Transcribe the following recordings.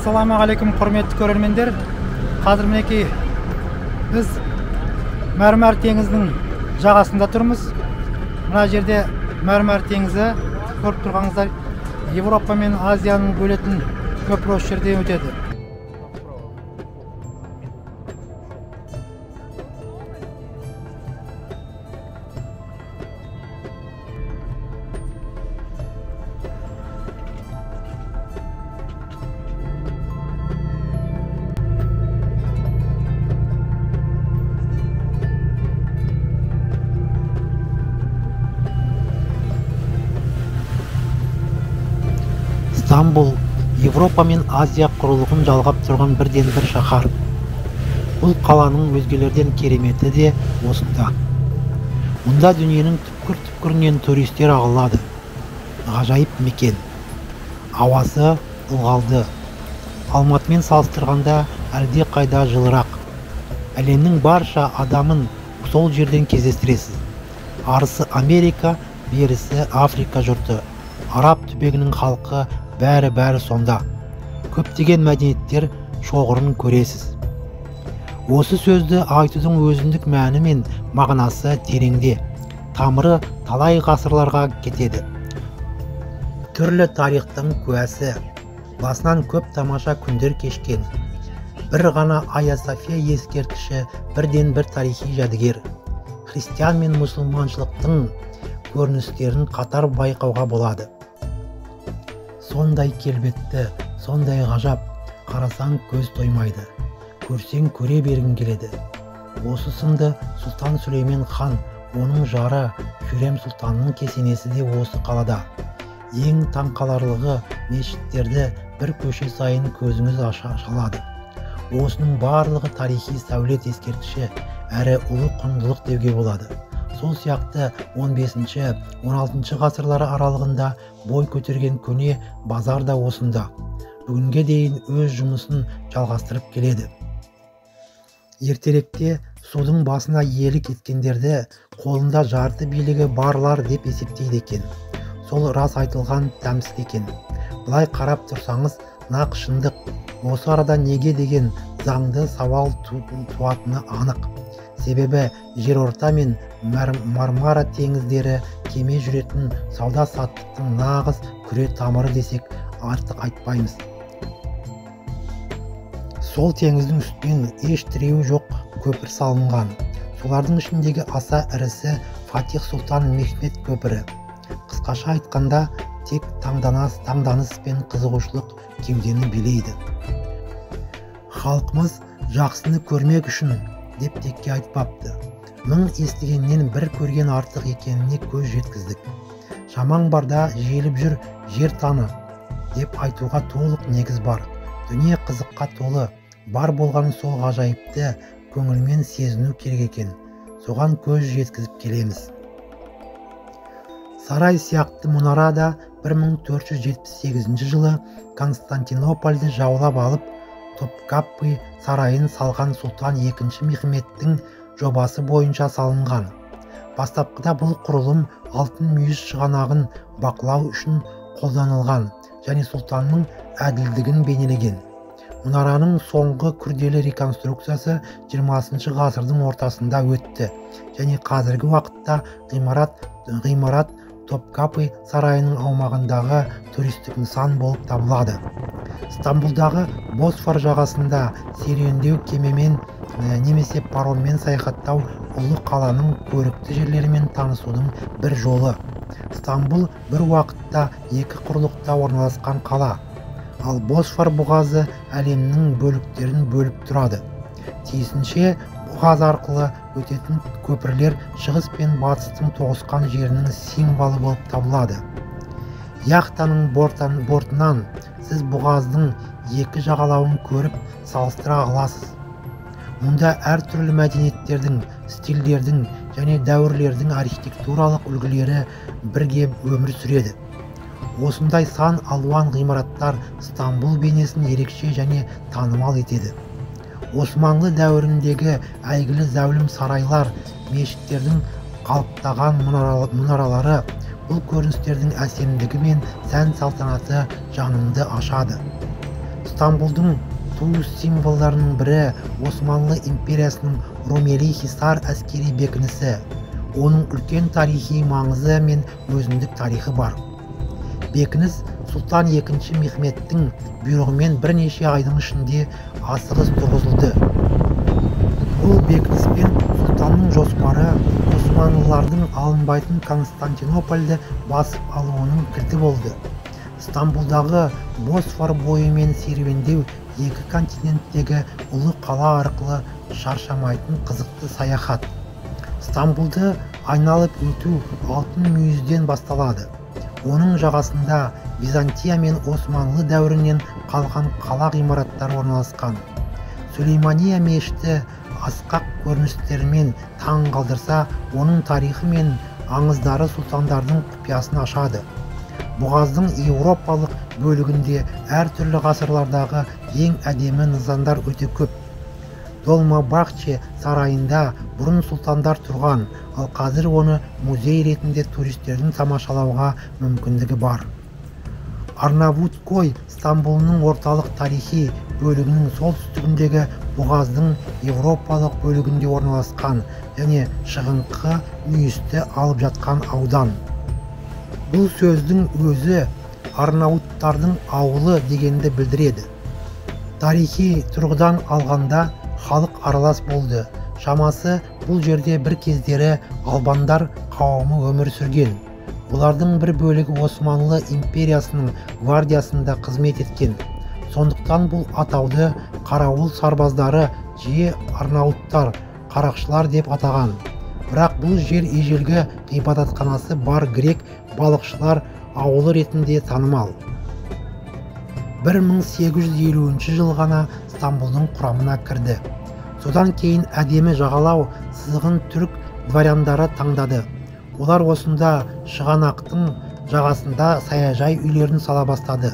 Ассалаумағалейкум, құрметті көрермендер. Қазір мінекей біз Мәрмәр теңізінің жағасында тұрмыз. Мына жерде Мәрмәр теңізі, көріп тұрғаныңыздар, Европа мен Азияның бөлетін көпір осы жерде өтеді. Стамбул Европа мен Азия құрлығын жалғап тұрған бірден бір шаһар. Бұл қаланың өзгелерден кереметі де осында. Мұнда дүниенің түкпір-түкпірінен туристер ағылады. Ғажайып мекен. Ауасы ылғалды. Алматымен салыстырғанда әлде қайда жылырақ. Әлемнің барша адамын сол жерден кездестіресіз. Арысы Америка, берісі Африка жұрты. Араб түбегінің халқы бәрі сонда. Көптеген мәдениеттер шоғырын көресіз. Осы сөзді айтудың өзіндік мәні мен мағынасы тереңде. Тамыры талай ғасырларға кетеді. Түрлі тарихтың куәсі. Басынан көп тамаша күндер кешкен. Бір ғана Айя София ескерткіші бірден бір тарихи жәдігер. Христиан мен мұсылманшылықтың көріністерін қатар байқауға болады. Сондай келбетті, сондай ғажап, қарасаң көз тоймайды. Көрсең көре бергің келеді. Осы сынды Сұлтан Сүлеймен хан, оның жары Хүрем сұлтанның кесенесі де осы қалада. Ең таңқаларлығы мешіттерді бір көше сайын көзіңіз шалады. Осының барлығы тарихи сәулет ескерткіші, әрі ұлы құндылық деуге болады. Сол сияқты 15-16 ғасырлары аралығында бой көтерген көне базар да осында. Бүгінге дейін өз жұмысын жалғастырып келеді. Ертеректе судың басына иелік еткендерді қолында жарты билігі барлар деп есептейді екен. Сол рас айтылған тәмсіл екен. Бұлай қарап тұрсаңыз, нақ шындық. Осы арада неге деген заңды сауал туатыны анық. Себебі жерорта мен Мармара теңіздері кеме жүретін сауда-саттықтың нағыз күре тамыры десек артық айтпаймыз. Сол теңіздің үстінен еш тіреуі жоқ көпір салынған. Солардың ішіндегі аса ірісі Фатих Сұлтан Мехмет көпірі. Қысқаша айтқанда, тек таңданыс пен қызығушылық кеудені билейді. Халқымыз жақсыны көрмек үшін деп текке айтпапты. Мың естігеннен бір көрген артық екеніне көз жеткіздік. Шамаң барда желіп жүр жер таны деп айтуға толық негіз бар. Дүние қызыққа толы, бар болған сол ғажайыпты көңілмен сезіну керек екен. Соған көз жеткізіп келеміз. Сарай сияқты мұнара да 1478 жылы Константинопольді жаулап алып, Топкапы сарайын салған Сұлтан II Мехметтің жобасы бойынша салынған. Бастапқыда бұл құрылым алтын мүйіз шығанағын бақылау үшін қолданылған және сұлтанның әділдігін бейнелеген. Мұнараның соңғы күрделі реконструкциясы 20 ғасырдың ортасында өтті және қазіргі уақытта ғимарат Топкапы сарайының аумағындағы туристік нысан болып табылады. Стамбулдағы Босфор жағасында серуендеу кемемен немесе пароммен саяхаттау ұлы қаланың көрікті жерлерімен танысудың бір жолы. Стамбул бір уақытта екі құрлықта орналасқан қала, ал Босфор бұғазы әлемнің бөліктерін бөліп тұрады. Тиісінше бұғаз арқылы өтетін көпірлер шығыс пен батыстың тоғысқан жерінің символы болып табылады. Яхтаның бортынан сіз бұғаздың екі жағалауын көріп салыстыра аласыз. Мұнда әртүрлі мәдениеттердің, стильдердің және дәуірлердің архитектуралық үлгілері бірге өмір сүреді. Осындай сан алуан ғимараттар Стамбул бейнесін ерекше және танымал етеді. Османлы дәуіріндегі әйгілі зәулім сарайлар, мешіттердің қалыптаған мұнаралары бұл көріністердің әсемдігі мен сән салтанаты жанымды ашады. Стамбулдың туу символдарының бірі Османлы империясының Rumeli Hisar әскери бекінісі. Оның үлкен тарихи маңызы мен өзіндік тарихы бар. Бекініс Сұлтан II Мехметтің бұйрығымен бірнеше айдың ішінде асығыс тұрғызылды. Бұл бекініспен сұлтанның жоспары османлылардың алынбайтын Константинопольді басып алуының кілті болды. Стамбулдағы Босфор бойымен серуендеу екі континенттегі ұлы қала арқылы шаршамайтын қызықты саяхат. Стамбулды айналып өту алтын мүйізден басталады. Оның жағасында Византия мен Османлы дәуірінен қалған қала ғимараттары орналасқан. Сүлеймания мешіті асқақ көріністерімен таң қалдырса, оның тарихы мен аңыздары сұлтандардың құпиясын ашады. Бұғаздың еуропалық бөлігінде әртүрлі ғасырлардағы ең әдемі нысандар өте көп. Долмабахче сарайында бұрын сұлтандар тұрған, ал қазір оны музей ретінде туристердің тамашалауға мүмкіндігі бар. Арнавуткой Стамбулның орталық тарихи бөлігінің солтүстігіндегі бұғаздың еуропалық бөлігінде орналасқан және шығыңқы мүйісті алып жатқан аудан. Бұл сөздің өзі Арнауттардың ауылы дегенді білдіреді. Тарихи тұрғыдан алғанда халық аралас болды. Шамасы бұл жерде бір кездері албандар қауымы өмір сүрген. Олардың бір бөлігі Османлы империясының гвардиясында қызмет еткен. Сондықтан бұл атауды қарауыл сарбаздары жиі Арнауттар, қарақшылар деп атаған. Бірақ бұл жер ежелгі ғибадатханасы бар грек балықшылар ауылы ретінде танымал. 1850 жыл ғана Стамбулдың құрамына кірді. Содан кейін әдемі жағалау сызығын түрік дворяндары таңдады. Олар осында шығанақтың жағасында саяжай үйлерін сала бастады.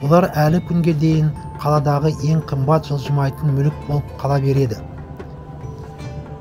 Олар әлі күнге дейін қаладағы ең қымбат жылжымайтын мүлік болып қала береді.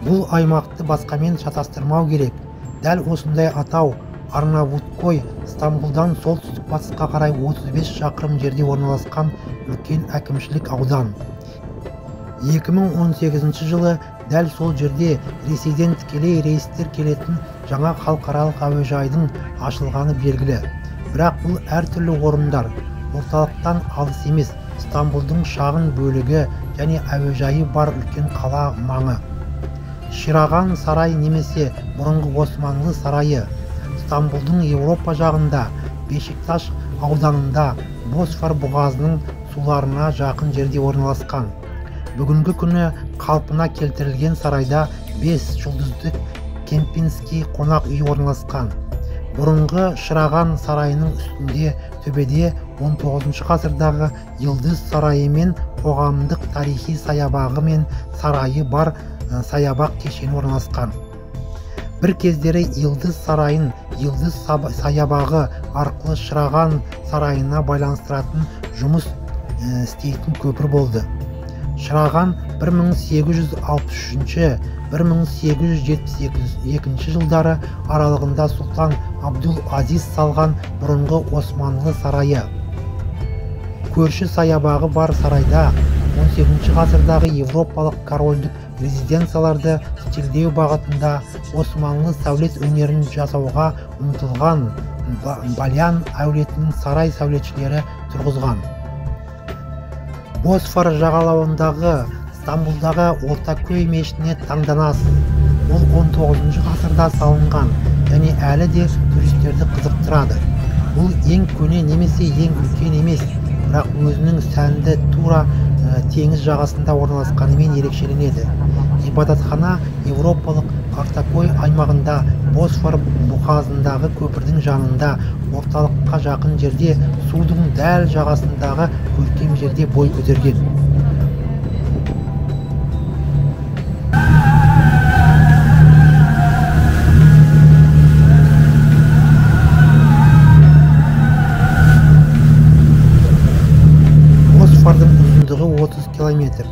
Бұл аймақты басқамен шатастырмау керек. Дәл осындай атау Арнавуткой Стамбулдан солтүстік батысқа қарай 35 шақырым жерде орналасқан үлкен әкімшілік аудан. 2018 жылы дәл сол жерде Ресейден тікелей рейстер келетін жаңа халықаралық әуежайдың ашылғаны белгілі. Бірақ бұл әртүрлі орындар, орталықтан алыс емес, Стамбулдың шағын бөлігі және әуежайы бар үлкен қала маңы. Шираған сарай немесе бұрынғы Османлы сарайы Стамбулдың Еуропа жағында, Бешикташ ауданында Босфор бұғазының суларына жақын жерде орналасқан. Бүгінгі күні қалпына келтірілген сарайда 5 жұлдызды Кемпинский қонақ үй орналасқан. Бұрынғы Шыраған сарайының үстінде төбеде 19 ғасырдағы Йылдыз сарайы мен қоғамдық тарихи саябағы мен сарайы бар саябақ кешені орналасқан. Бір кездері Йылдыз сарайын Йылдыз саябағы арқылы Шыраған сарайына байланыстыратын жұмыс істейтін көпір болды. Шыраған 1863-1872 жылдары аралығында Сұлтан Абдул-Азиз салған бұрынғы Османлы сарайы. Көрші саябағы бар сарайда 18 ғасырдағы европалық корольдік резиденцияларды стильдеу бағытында Османлы сәулет өнерін жасауға ұмтылған Балян әулетінің сарай сәулетшілері тұрғызған. Босфор жағалауындағы Стамбулдағы Ортакөй мешітіне таңданасыз. Ол 19 ғасырда салынған және әлі де туристерді қызықтырады. Бұл ең көне немесе ең үлкен емес, бірақ өзінің сәнді тура теңіз жағасында орналасқанымен ерекшеленеді. Ғибадатхана еуропалық Ортакөй аймағында Босфор бұғазындағы көпірдің жанында, орталыққа жақын жерде, судың дәл жағасындағы көркем жерде бой көтерген. Босфордың ұзындығы 30 километр.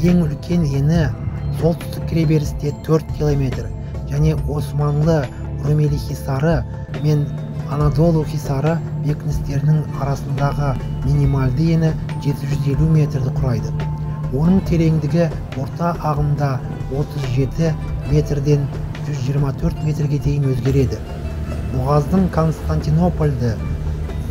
Ең үлкен ені солтүстік кіреберісте 4 километр және Османлы Rumeli Hisarı мен Анадолу Хисары бекіністерінің арасындағы минималды ені 750 метрді құрайды. Оның тереңдігі орта ағымда 37 метрден 124 метрге дейін өзгереді. Бұғаздың Константинопольді,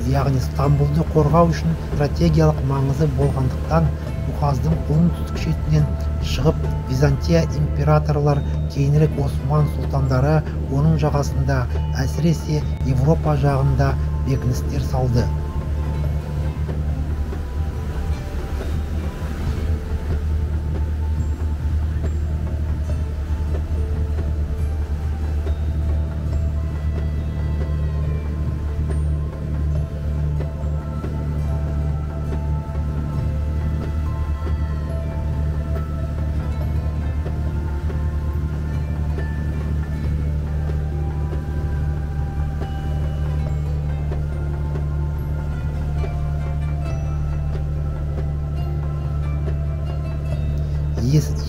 яғни Стамбулды қорғау үшін стратегиялық маңызы болғандықтан, бұғаздың оңтүстік шетінен шығып, Византия императорлар, кейінірек Осман сұлтандары оның жағасында, әсіресе Европа жағында бекіністер салды.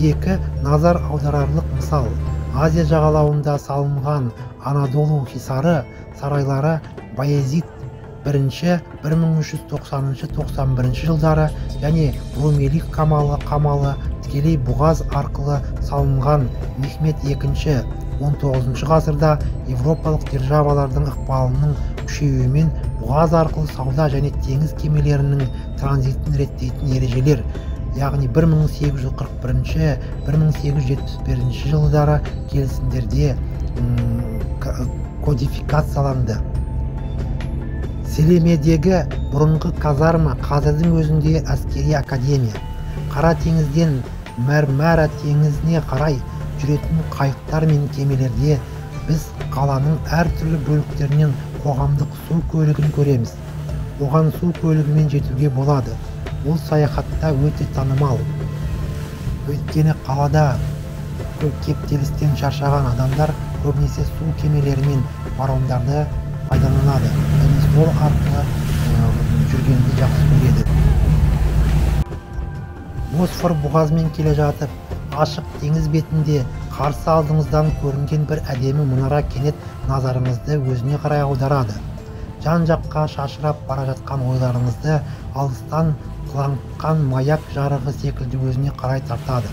Екі назар аударарлық мысал: Азия жағалауында салынған Анадолу Хисары сарайлары Баязид I 1390-91 жылдары және Румелик қамалы тікелей бұғаз арқылы салынған Мехмет II 19 ғасырда европалық державалардың ықпалының күшеюімен бұғаз арқылы сауда және теңіз кемелерінің транзитін реттейтін ережелер, яғни 1841-1871 жылдары келісімдерде кодификацияланды. Селемедегі бұрынғы казарма қазірдің өзінде әскери академия. Қара теңізден Мәрмәра теңізіне қарай жүретін қайықтар мен кемелерде біз қаланың әртүрлі бөліктерінен қоғамдық су көлігін көреміз. Оған су көлігімен жетуге болады. Ол саяхатта өте танымал. Өйткені қалада кептелістен шаршаған адамдар көбінесе су кемелері мен паромдарды пайдаланады. Және сол арқылы жүргенді жақсы көреді. Босфор бұғазымен келе жатып, ашық теңіз бетінде қарсы алдыңыздан көрінген бір әдемі мұнара кенет назарыңызды өзіне қарай аударады. Жан-жаққа шашырап бара жатқан ойларыңызды алыстан қылаңытқан маяк жарығы секілді өзіне қарай тартады.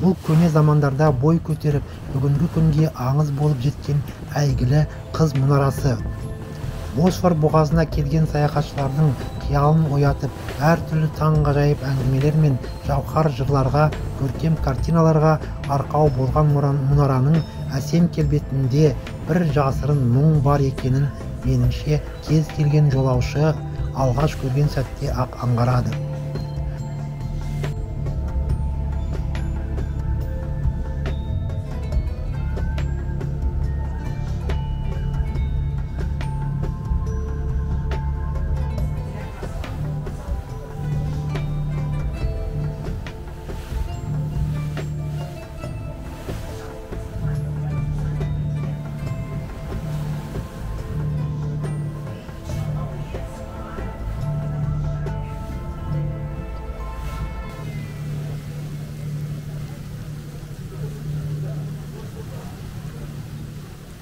Бұл көне замандарда бой көтеріп, бүгінгі күнге аңыз болып жеткен әйгілі қыз мұнарасы. Босфор бұғазына келген саяхатшылардың қиялын оятып, әртүрлі таңғажайып әңгімелер мен жауһар жырларға, көркем картиналарға арқау болған мұнараның әсем келбетінде бір жасырын мұң бар екенін меніңше кез келген жолаушы алғаш көрген сәтте ақ аңғарады.